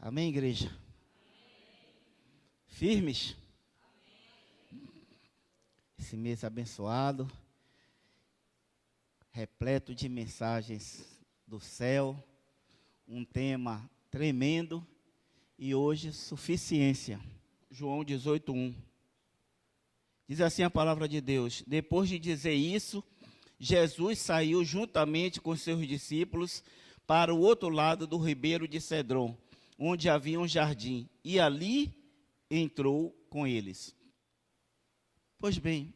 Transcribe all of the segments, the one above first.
Amém, igreja? Firmes? Esse mês abençoado, repleto de mensagens do céu, um tema tremendo e hoje suficiência. João 18:1. Diz assim a palavra de Deus: depois de dizer isso, Jesus saiu juntamente com seus discípulos para o outro lado do ribeiro de Cedron, onde havia um jardim, e ali entrou com eles. Pois bem,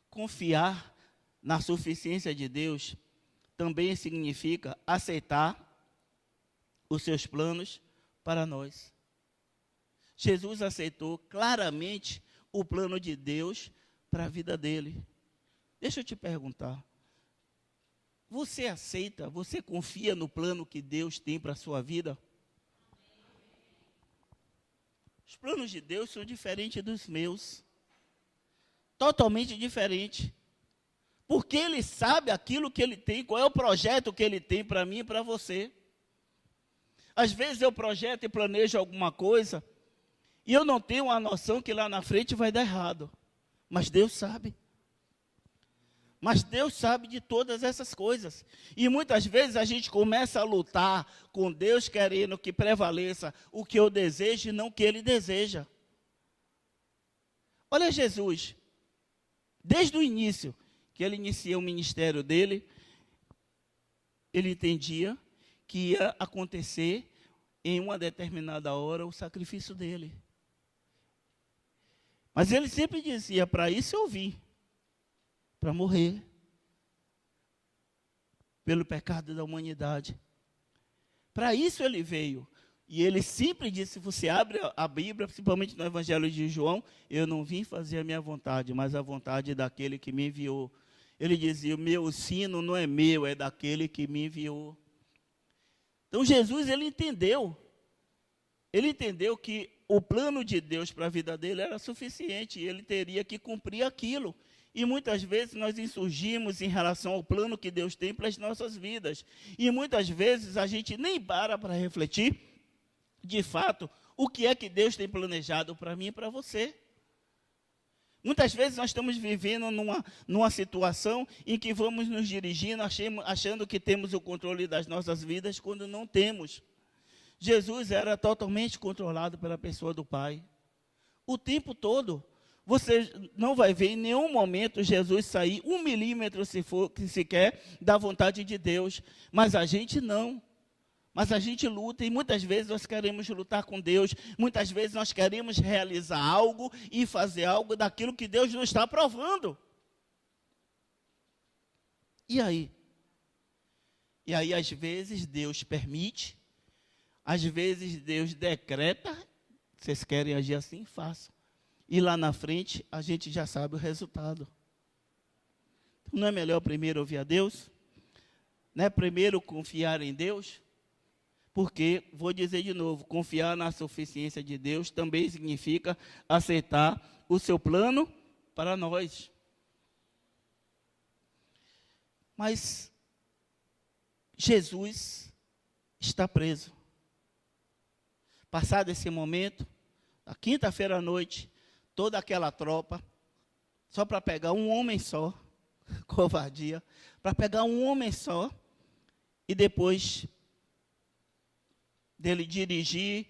confiar na suficiência de Deus também significa aceitar os seus planos para nós. Jesus aceitou claramente o plano de Deus para a vida dele. Deixa eu te perguntar, você aceita, você confia no plano que Deus tem para a sua vida? Os planos de Deus são diferentes dos meus. Totalmente diferentes. Porque Ele sabe aquilo que Ele tem, qual é o projeto que Ele tem para mim e para você. Às vezes eu projeto e planejo alguma coisa, e eu não tenho a noção que lá na frente vai dar errado. Mas Deus sabe. Mas Deus sabe de todas essas coisas. E muitas vezes a gente começa a lutar com Deus querendo que prevaleça o que eu desejo e não o que Ele deseja. Olha Jesus, desde o início, que Ele inicia o ministério dele, Ele entendia que ia acontecer em uma determinada hora o sacrifício dele. Mas Ele sempre dizia, para isso eu vim. Para morrer pelo pecado da humanidade. Para isso ele veio. E ele sempre disse, você abre a Bíblia, principalmente no Evangelho de João, eu não vim fazer a minha vontade, mas a vontade daquele que me enviou. Ele dizia, o meu ensino não é meu, é daquele que me enviou. Então Jesus, ele entendeu que o plano de Deus para a vida dele era suficiente, e ele teria que cumprir aquilo. E muitas vezes nós insurgimos em relação ao plano que Deus tem para as nossas vidas. E muitas vezes a gente nem para refletir, de fato, o que é que Deus tem planejado para mim e para você. Muitas vezes nós estamos vivendo numa situação em que vamos nos dirigindo, achando que temos o controle das nossas vidas, quando não temos. Jesus era totalmente controlado pela pessoa do Pai. O tempo todo. Você não vai ver em nenhum momento Jesus sair 1 milímetro, sequer, da vontade de Deus. Mas a gente não. Mas a gente luta e muitas vezes nós queremos lutar com Deus. Muitas vezes nós queremos realizar algo e fazer algo daquilo que Deus nos está aprovando. E aí? E aí, às vezes, Deus permite. Às vezes, Deus decreta. Vocês querem agir assim? Façam. E lá na frente, a gente já sabe o resultado. Então, não é melhor primeiro ouvir a Deus? Não é primeiro confiar em Deus? Porque, vou dizer de novo, confiar na suficiência de Deus também significa aceitar o seu plano para nós. Mas Jesus está preso. Passado esse momento, a quinta-feira à noite, toda aquela tropa, só para pegar um homem só, covardia, para pegar um homem só, e depois dele dirigir,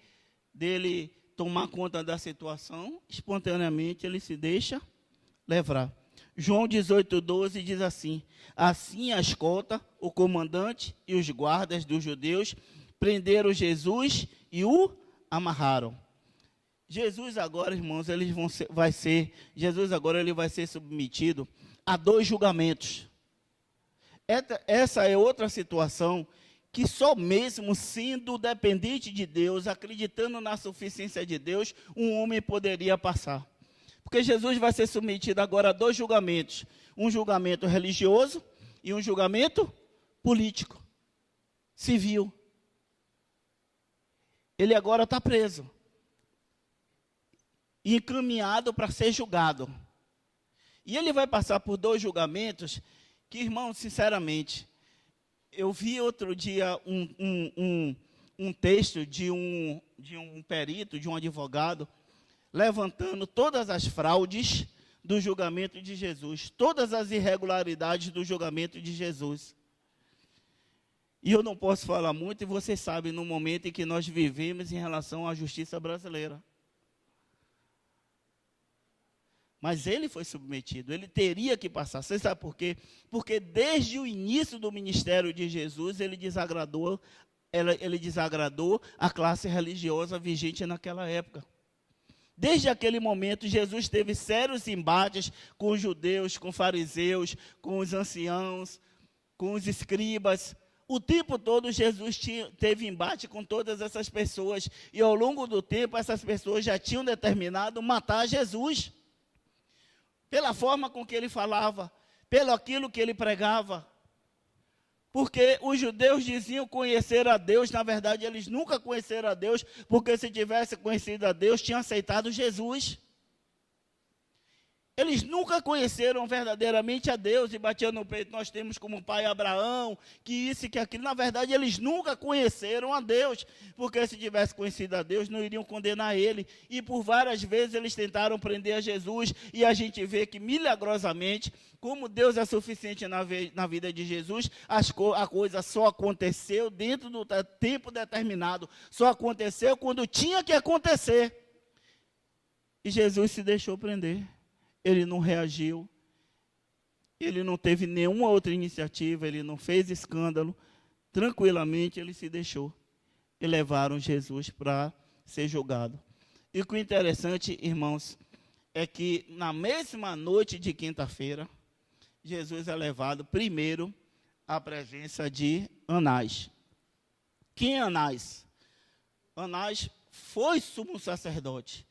dele tomar conta da situação, espontaneamente ele se deixa levar. João 18:12 diz assim, assim a escolta, o comandante e os guardas dos judeus prenderam Jesus e o amarraram. Jesus agora, irmãos, Jesus agora ele vai ser submetido a 2 julgamentos. Essa é outra situação que só mesmo sendo dependente de Deus, acreditando na suficiência de Deus, um homem poderia passar. Porque Jesus vai ser submetido agora a 2 julgamentos. Um julgamento religioso e um julgamento político, civil. Ele agora está preso. E encaminhado para ser julgado. E ele vai passar por 2 julgamentos que, irmão, sinceramente, eu vi outro dia um texto de um perito, de um advogado, levantando todas as fraudes do julgamento de Jesus, todas as irregularidades do julgamento de Jesus. E eu não posso falar muito, e vocês sabem, no momento em que nós vivemos em relação à justiça brasileira. Mas ele foi submetido, ele teria que passar. Você sabe por quê? Porque desde o início do ministério de Jesus, ele desagradou a classe religiosa vigente naquela época. Desde aquele momento, Jesus teve sérios embates com os judeus, com os fariseus, com os anciãos, com os escribas. O tempo todo, Jesus teve embate com todas essas pessoas. E ao longo do tempo, essas pessoas já tinham determinado matar Jesus. Pela forma com que ele falava, pelo aquilo que ele pregava. Porque os judeus diziam conhecer a Deus, na verdade eles nunca conheceram a Deus, porque se tivessem conhecido a Deus, tinham aceitado Jesus. Eles nunca conheceram verdadeiramente a Deus e batiam no peito, nós temos como pai Abraão, que isso e que aquilo. Na verdade, eles nunca conheceram a Deus, porque se tivessem conhecido a Deus, não iriam condenar ele. E por várias vezes eles tentaram prender a Jesus, e a gente vê que milagrosamente, como Deus é suficiente na vida de Jesus, a coisa só aconteceu dentro do tempo determinado, só aconteceu quando tinha que acontecer. E Jesus se deixou prender. Ele não reagiu, ele não teve nenhuma outra iniciativa, ele não fez escândalo, tranquilamente ele se deixou. E levaram Jesus para ser julgado. E o que é interessante, irmãos, é que na mesma noite de quinta-feira, Jesus é levado primeiro à presença de Anás. Quem é Anás? Anás foi sumo sacerdote.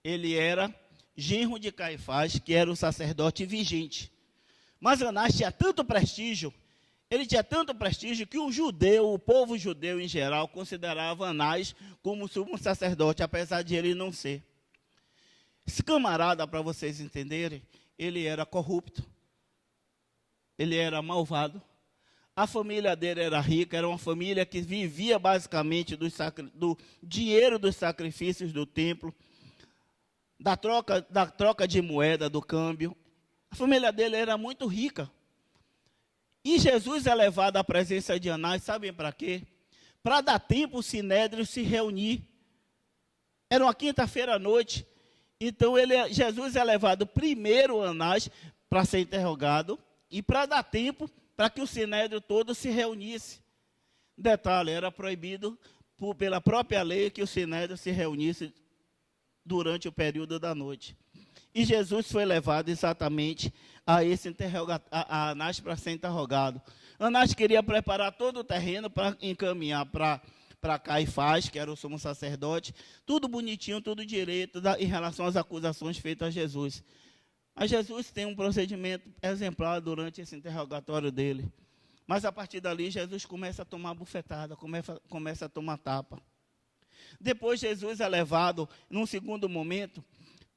Ele era genro de Caifás, que era o sacerdote vigente. Mas Anás tinha tanto prestígio, ele tinha tanto prestígio que o povo judeu em geral, considerava Anás como sumo sacerdote, apesar de ele não ser. Esse camarada, para vocês entenderem, ele era corrupto, ele era malvado, a família dele era rica, era uma família que vivia basicamente do dinheiro dos sacrifícios do templo, da troca de moeda, do câmbio. A família dele era muito rica. E Jesus é levado à presença de Anás, sabem para quê? Para dar tempo o sinédrio se reunir. Era uma quinta-feira à noite. Então Jesus é levado primeiro a Anás para ser interrogado e para dar tempo para que o sinédrio todo se reunisse. Detalhe, era proibido pela própria lei que o sinédrio se reunisse durante o período da noite. E Jesus foi levado exatamente a Anás para ser interrogado. Anás queria preparar todo o terreno para encaminhar para Caifás, que era o sumo sacerdote, tudo bonitinho, tudo direito em relação às acusações feitas a Jesus. Mas Jesus tem um procedimento exemplar durante esse interrogatório dele. Mas a partir dali, Jesus começa a tomar bufetada, começa a tomar tapa. Depois Jesus é levado, num segundo momento,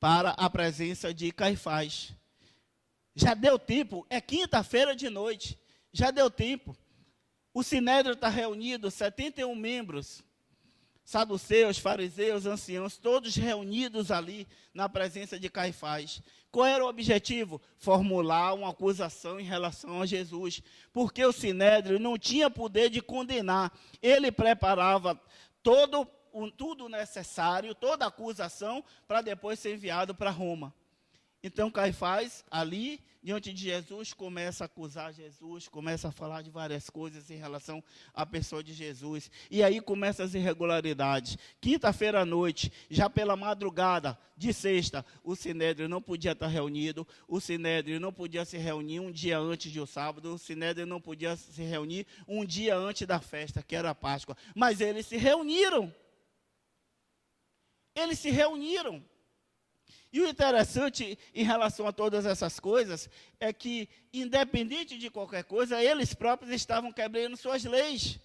para a presença de Caifás. Já deu tempo, é quinta-feira de noite, já deu tempo. O sinédrio está reunido, 71 membros, saduceus, fariseus, anciãos, todos reunidos ali na presença de Caifás. Qual era o objetivo? Formular uma acusação em relação a Jesus, porque o sinédrio não tinha poder de condenar, ele preparava tudo necessário, toda a acusação, para depois ser enviado para Roma. Então Caifás, ali, diante de Jesus, começa a acusar Jesus, começa a falar de várias coisas em relação à pessoa de Jesus. E aí começam as irregularidades. Quinta-feira à noite, já pela madrugada de sexta, o sinédrio não podia estar reunido, o sinédrio não podia se reunir um dia antes do sábado, o sinédrio não podia se reunir um dia antes da festa, que era a Páscoa. Mas eles se reuniram. Eles se reuniram. E o interessante em relação a todas essas coisas é que, independente de qualquer coisa, eles próprios estavam quebrando suas leis.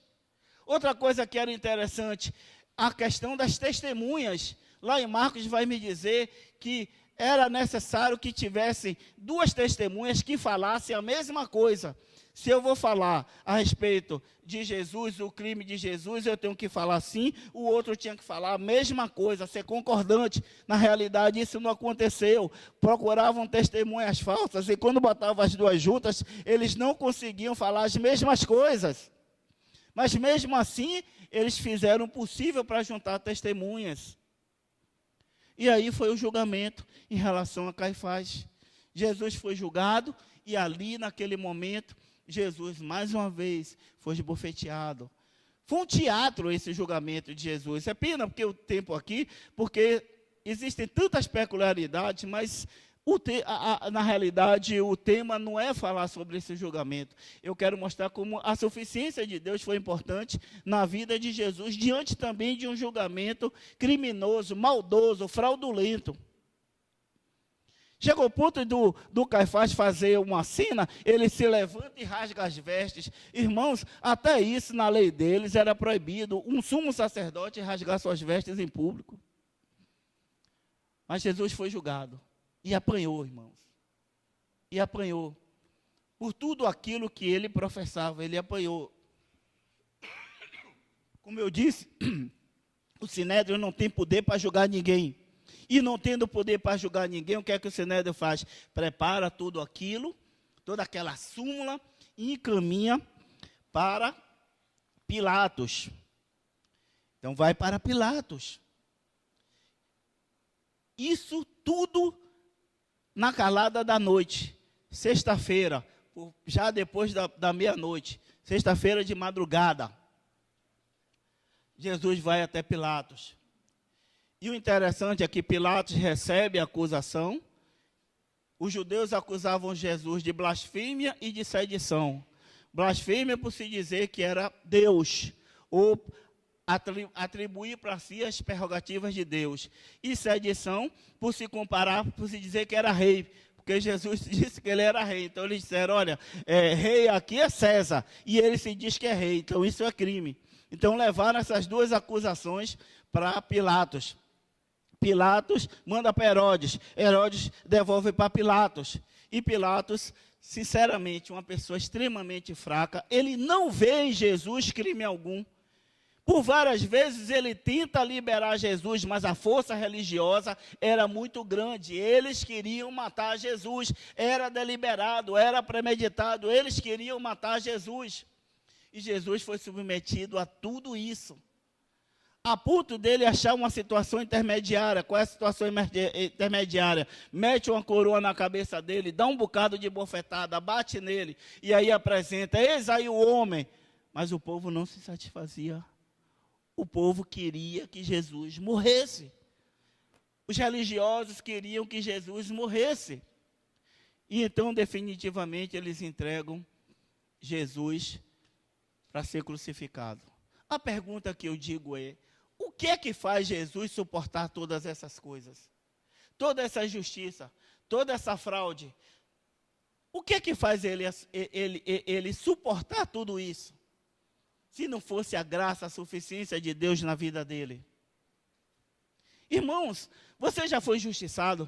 Outra coisa que era interessante, a questão das testemunhas. Lá em Marcos vai me dizer que era necessário que tivessem duas testemunhas que falassem a mesma coisa. Se eu vou falar a respeito de Jesus, o crime de Jesus, eu tenho que falar assim, o outro tinha que falar a mesma coisa, ser concordante. Na realidade, isso não aconteceu. Procuravam testemunhas falsas, e quando botavam as duas juntas, eles não conseguiam falar as mesmas coisas. Mas mesmo assim, eles fizeram o possível para juntar testemunhas. E aí foi o julgamento em relação a Caifás. Jesus foi julgado, e ali, naquele momento, Jesus, mais uma vez, foi esbofeteado. Foi um teatro esse julgamento de Jesus. É pena porque o tempo aqui, porque existem tantas peculiaridades, mas na realidade o tema não é falar sobre esse julgamento. Eu quero mostrar como a suficiência de Deus foi importante na vida de Jesus, diante também de um julgamento criminoso, maldoso, fraudulento. Chegou o ponto do Caifás fazer uma cena, ele se levanta e rasga as vestes. Irmãos, até isso na lei deles era proibido, um sumo sacerdote rasgar suas vestes em público. Mas Jesus foi julgado e apanhou, irmãos. E apanhou. Por tudo aquilo que ele professava, ele apanhou. Como eu disse, o Sinédrio não tem poder para julgar ninguém. E não tendo poder para julgar ninguém, o que é que o Sinédrio faz? Prepara tudo aquilo, toda aquela súmula, e encaminha para Pilatos. Então vai para Pilatos. Isso tudo na calada da noite, sexta-feira, já depois da meia-noite, sexta-feira de madrugada. Jesus vai até Pilatos. E o interessante é que Pilatos recebe a acusação. Os judeus acusavam Jesus de blasfêmia e de sedição. Blasfêmia por se dizer que era Deus, ou atribuir para si as prerrogativas de Deus. E sedição por se comparar, por se dizer que era rei, porque Jesus disse que ele era rei. Então eles disseram, olha, rei aqui é César, e ele se diz que é rei, então isso é crime. Então levaram essas duas acusações para Pilatos. Pilatos manda para Herodes, Herodes devolve para Pilatos, e Pilatos, sinceramente, uma pessoa extremamente fraca, ele não vê em Jesus crime algum. Por várias vezes ele tenta liberar Jesus, mas a força religiosa era muito grande, eles queriam matar Jesus, era deliberado, era premeditado, eles queriam matar Jesus, e Jesus foi submetido a tudo isso. A ponto dele achar uma situação intermediária. Qual é a situação intermediária? Mete uma coroa na cabeça dele, dá um bocado de bofetada, bate nele, e aí apresenta, eis aí o homem. Mas o povo não se satisfazia. O povo queria que Jesus morresse. Os religiosos queriam que Jesus morresse. E então, definitivamente, eles entregam Jesus para ser crucificado. A pergunta que eu digo é, o que é que faz Jesus suportar todas essas coisas? Toda essa injustiça, toda essa fraude. O que é que faz ele suportar tudo isso? Se não fosse a graça, a suficiência de Deus na vida dele. Irmãos, você já foi injustiçado?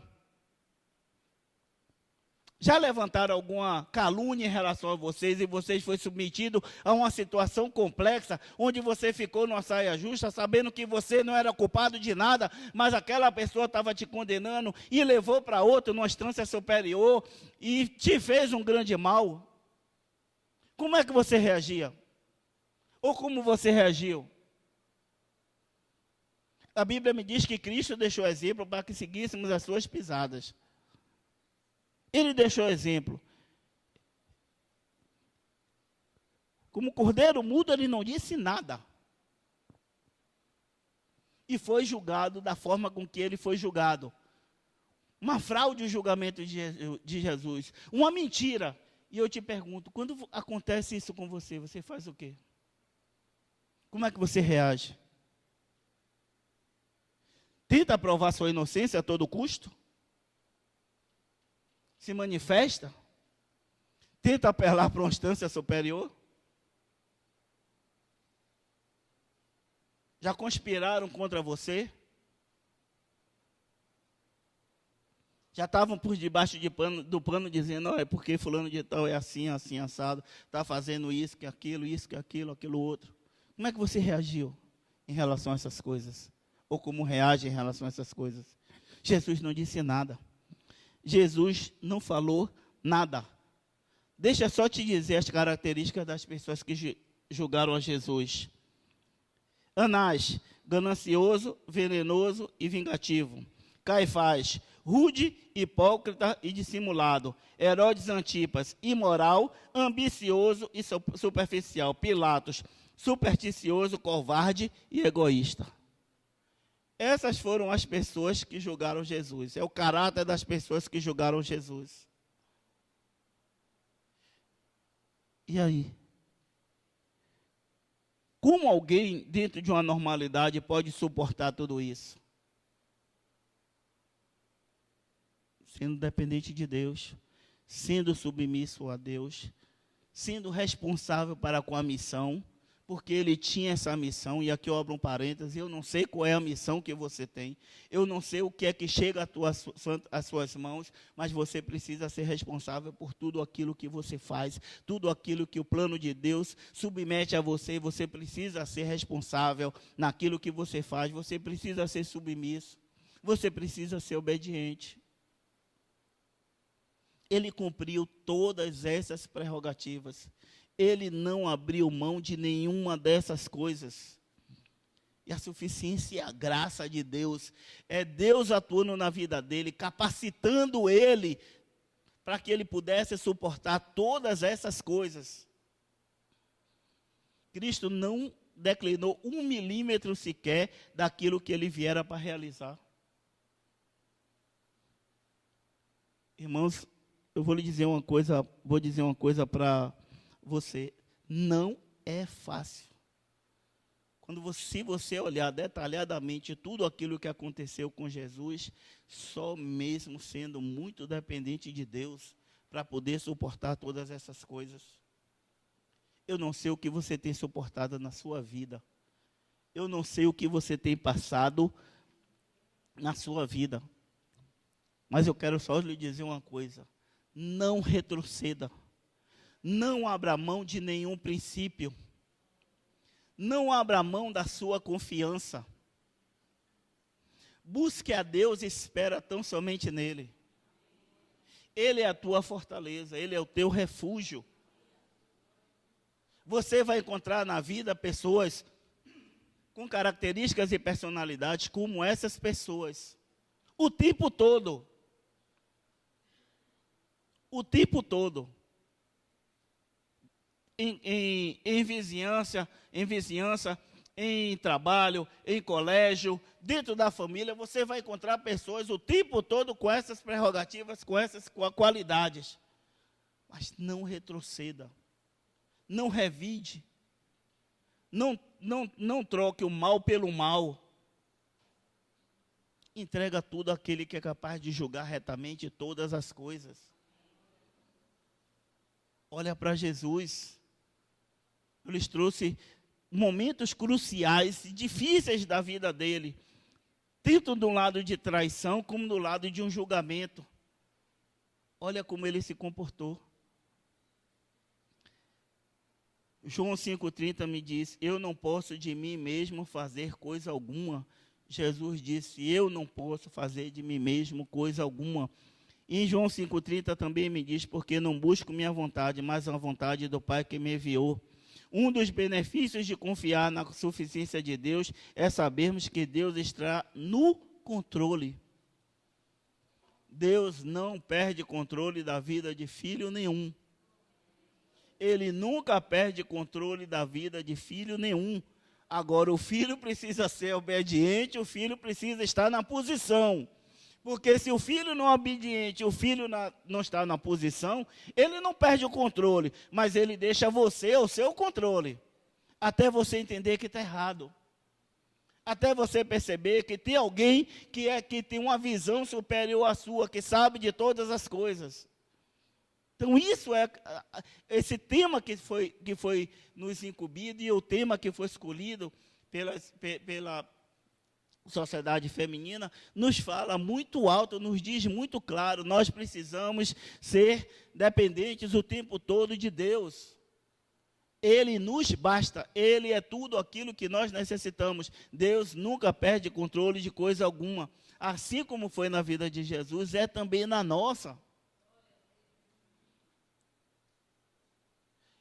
Já levantaram alguma calúnia em relação a vocês e vocês foram submetidos a uma situação complexa, onde você ficou numa saia justa, sabendo que você não era culpado de nada, mas aquela pessoa estava te condenando e levou para outro numa instância superior e te fez um grande mal? Como é que você reagia? Ou como você reagiu? A Bíblia me diz que Cristo deixou exemplo para que seguíssemos as suas pisadas. Ele deixou exemplo. Como cordeiro mudo, ele não disse nada. E foi julgado da forma com que ele foi julgado. Uma fraude o julgamento de Jesus. Uma mentira. E eu te pergunto, quando acontece isso com você, você faz o quê? Como é que você reage? Tenta provar sua inocência a todo custo? Se manifesta? Tenta apelar para uma instância superior? Já conspiraram contra você? Já estavam por debaixo do pano dizendo, é porque fulano de tal é assim, assim, assado, está fazendo isso, que aquilo, aquilo outro. Como é que você reagiu em relação a essas coisas? Ou como reage em relação a essas coisas? Jesus não disse nada. Jesus não falou nada. Deixa eu só te dizer as características das pessoas que julgaram a Jesus. Anás, ganancioso, venenoso e vingativo. Caifás, rude, hipócrita e dissimulado. Herodes Antipas, imoral, ambicioso e superficial. Pilatos, supersticioso, covarde e egoísta. Essas foram as pessoas que julgaram Jesus. É o caráter das pessoas que julgaram Jesus. E aí? Como alguém dentro de uma normalidade pode suportar tudo isso? Sendo dependente de Deus, sendo submisso a Deus, sendo responsável para com a missão, porque ele tinha essa missão, e aqui eu abro um parênteses, eu não sei qual é a missão que você tem, eu não sei o que é que chega às suas mãos, mas você precisa ser responsável por tudo aquilo que você faz, tudo aquilo que o plano de Deus submete a você, você precisa ser responsável naquilo que você faz, você precisa ser submisso, você precisa ser obediente. Ele cumpriu todas essas prerrogativas. Ele não abriu mão de nenhuma dessas coisas. E a suficiência e a graça de Deus, é Deus atuando na vida dele, capacitando ele, para que ele pudesse suportar todas essas coisas. Cristo não declinou 1 milímetro sequer daquilo que ele viera para realizar. Irmãos, eu vou dizer uma coisa para você, não é fácil. Se você olhar detalhadamente tudo aquilo que aconteceu com Jesus, só mesmo sendo muito dependente de Deus, para poder suportar todas essas coisas. Eu não sei o que você tem suportado na sua vida. Eu não sei o que você tem passado na sua vida. Mas eu quero só lhe dizer uma coisa. Não retroceda. Não abra mão de nenhum princípio. Não abra mão da sua confiança. Busque a Deus e espera tão somente nele. Ele é a tua fortaleza, ele é o teu refúgio. Você vai encontrar na vida pessoas com características e personalidades como essas pessoas. O tempo todo. O tempo todo. Em vizinhança, em trabalho, em colégio, dentro da família, você vai encontrar pessoas o tempo todo com essas prerrogativas, com essas qualidades. Mas não retroceda, não revide, não troque o mal pelo mal. Entrega tudo àquele que é capaz de julgar retamente todas as coisas. Olha para Jesus. Eu lhes trouxe momentos cruciais e difíceis da vida dele, tanto do lado de traição, como do lado de um julgamento. Olha como ele se comportou. João 5,30 me diz, eu não posso de mim mesmo fazer coisa alguma. Jesus disse, eu não posso fazer de mim mesmo coisa alguma. E em João 5,30 também me diz, porque não busco minha vontade, mas a vontade do Pai que me enviou. Um dos benefícios de confiar na suficiência de Deus é sabermos que Deus está no controle. Deus não perde controle da vida de filho nenhum. Ele nunca perde controle da vida de filho nenhum. Agora, o filho precisa ser obediente, o filho precisa estar na posição. Porque se o filho não é obediente, o filho não está na posição, ele não perde o controle, mas ele deixa você o seu controle. Até você entender que está errado. Até você perceber que tem alguém que tem uma visão superior à sua, que sabe de todas as coisas. Então isso é esse tema que foi nos incumbido e o tema que foi escolhido sociedade feminina, nos fala muito alto, nos diz muito claro, nós precisamos ser dependentes o tempo todo de Deus. Ele nos basta, Ele é tudo aquilo que nós necessitamos. Deus nunca perde controle de coisa alguma. Assim como foi na vida de Jesus, é também na nossa.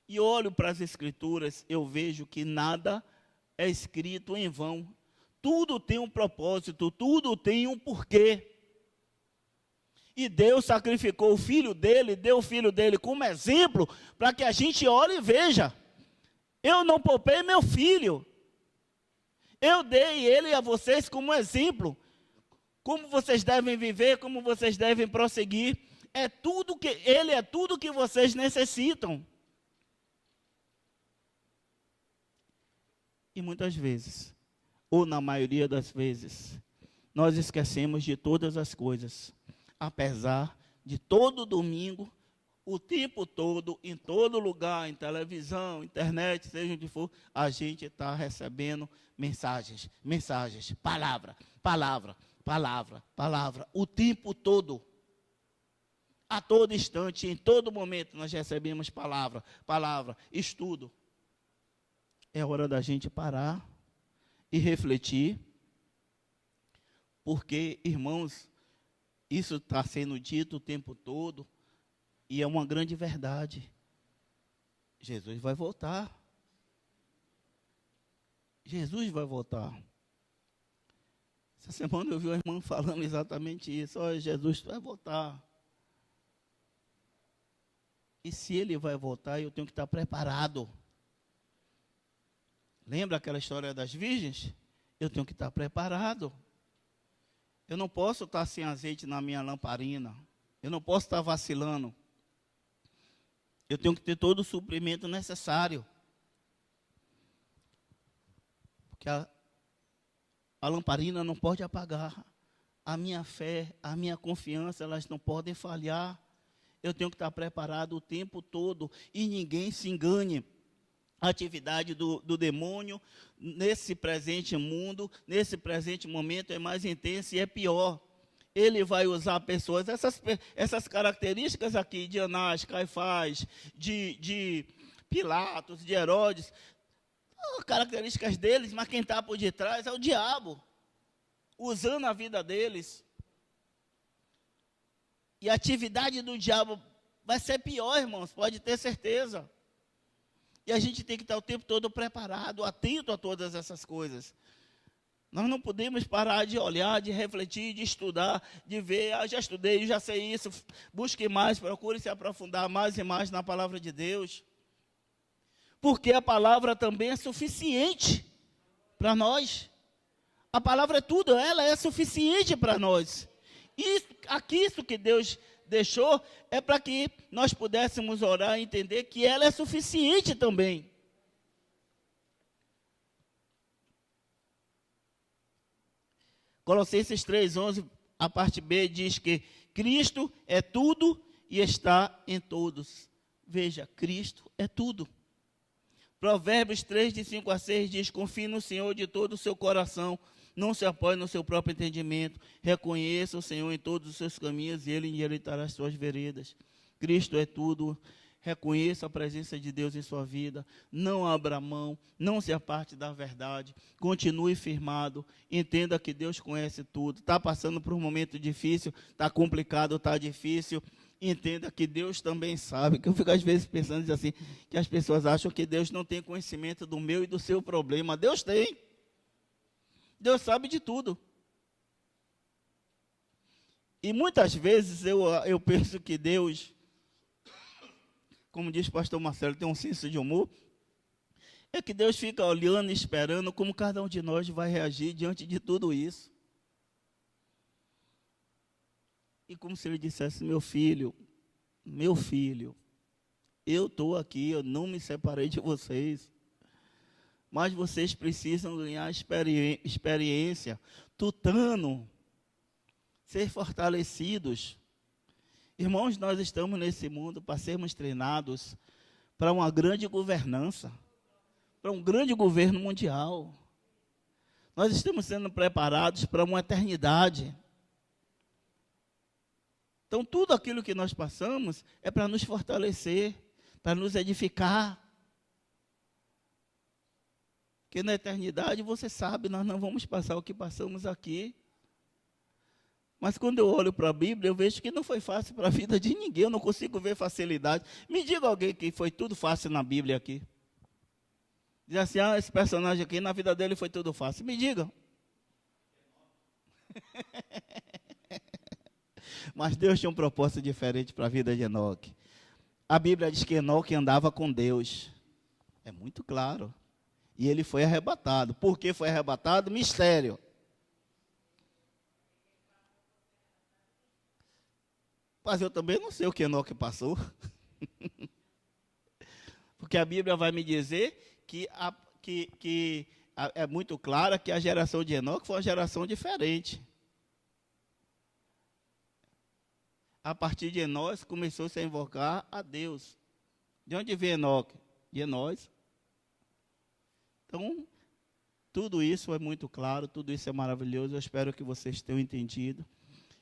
E olho para as Escrituras, eu vejo que nada é escrito em vão. Tudo tem um propósito, tudo tem um porquê. E Deus sacrificou o Filho dele, deu o Filho dele como exemplo, para que a gente olhe e veja. Eu não poupei meu filho. Eu dei ele a vocês como exemplo. Como vocês devem viver, como vocês devem prosseguir. Ele é tudo que vocês necessitam. E muitas vezes, ou na maioria das vezes, nós esquecemos de todas as coisas. Apesar de todo domingo, o tempo todo, em todo lugar, em televisão, internet, seja onde for, a gente está recebendo mensagens, palavra, o tempo todo. A todo instante, em todo momento, nós recebemos palavra, estudo. É hora da gente parar e refletir, porque, irmãos, isso está sendo dito o tempo todo, e é uma grande verdade. Jesus vai voltar. Jesus vai voltar. Essa semana eu vi uma irmã falando exatamente isso. Olha, Jesus vai voltar. E se ele vai voltar, eu tenho que estar preparado. Lembra aquela história das virgens? Eu tenho que estar preparado. Eu não posso estar sem azeite na minha lamparina. Eu não posso estar vacilando. Eu tenho que ter todo o suprimento necessário. Porque a lamparina não pode apagar. A minha fé, a minha confiança, elas não podem falhar. Eu tenho que estar preparado o tempo todo. E ninguém se engane. A atividade do demônio nesse presente mundo, nesse presente momento, é mais intensa e é pior. Ele vai usar pessoas, essas características aqui, de Anás, Caifás, de Pilatos, de Herodes, características deles, mas quem está por detrás é o diabo, usando a vida deles. E a atividade do diabo vai ser pior, irmãos, pode ter certeza. E a gente tem que estar o tempo todo preparado, atento a todas essas coisas. Nós não podemos parar de olhar, de refletir, de estudar, de ver. Já estudei, já sei isso. Busque mais, procure se aprofundar mais e mais na palavra de Deus. Porque a palavra também é suficiente para nós. A palavra é tudo, ela é suficiente para nós. Isso que Deus deixou é para que nós pudéssemos orar e entender que ela é suficiente também. Colossenses 3:11, a parte B, diz que Cristo é tudo e está em todos. Veja, Cristo é tudo. Provérbios 3, de 5 a 6, diz: confie no Senhor de todo o seu coração, não se apoie no seu próprio entendimento, reconheça o Senhor em todos os seus caminhos e Ele endireitará as suas veredas. Cristo é tudo. Reconheça a presença de Deus em sua vida, não abra mão, não se aparte da verdade, continue firmado, entenda que Deus conhece tudo. Está passando por um momento difícil, está complicado, está difícil, entenda que Deus também sabe, que eu fico às vezes pensando assim, que as pessoas acham que Deus não tem conhecimento do meu e do seu problema. Deus tem, Deus sabe de tudo. E muitas vezes eu penso que Deus, como diz o pastor Marcelo, tem um senso de humor, é que Deus fica olhando e esperando como cada um de nós vai reagir diante de tudo isso. E como se ele dissesse: meu filho, eu estou aqui, eu não me separei de vocês, mas vocês precisam ganhar experiência, tutano, ser fortalecidos. Irmãos, nós estamos nesse mundo para sermos treinados para uma grande governança, para um grande governo mundial. Nós estamos sendo preparados para uma eternidade. Então, tudo aquilo que nós passamos é para nos fortalecer, para nos edificar. Porque na eternidade, você sabe, nós não vamos passar o que passamos aqui. Mas quando eu olho para a Bíblia, eu vejo que não foi fácil para a vida de ninguém. Eu não consigo ver facilidade. Me diga alguém que foi tudo fácil na Bíblia aqui. Diz assim, esse personagem aqui, na vida dele foi tudo fácil. Me diga. Mas Deus tinha um propósito diferente para a vida de Enoque. A Bíblia diz que Enoque andava com Deus. É muito claro. E ele foi arrebatado. Por que foi arrebatado? Mistério. Mas eu também não sei o que Enoque passou. Porque a Bíblia vai me dizer que é muito clara que a geração de Enoque foi uma geração diferente. A partir de Enós, começou-se a invocar a Deus. De onde veio Enoque? De Enós. Então, tudo isso é muito claro, tudo isso é maravilhoso. Eu espero que vocês tenham entendido.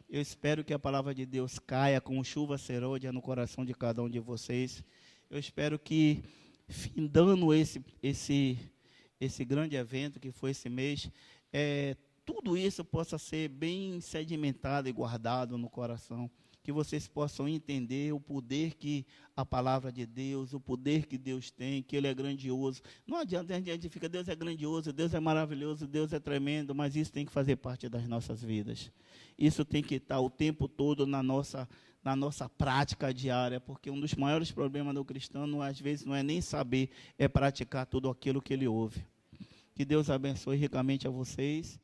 Eu espero que a palavra de Deus caia como chuva serôdia no coração de cada um de vocês. Eu espero que, findando esse grande evento que foi esse mês, tudo isso possa ser bem sedimentado e guardado no coração. Que vocês possam entender o poder que a palavra de Deus, o poder que Deus tem, que Ele é grandioso. Não adianta a gente ficar, Deus é grandioso, Deus é maravilhoso, Deus é tremendo, mas isso tem que fazer parte das nossas vidas. Isso tem que estar o tempo todo na nossa prática diária, porque um dos maiores problemas do cristão, às vezes, não é nem saber, é praticar tudo aquilo que ele ouve. Que Deus abençoe ricamente a vocês.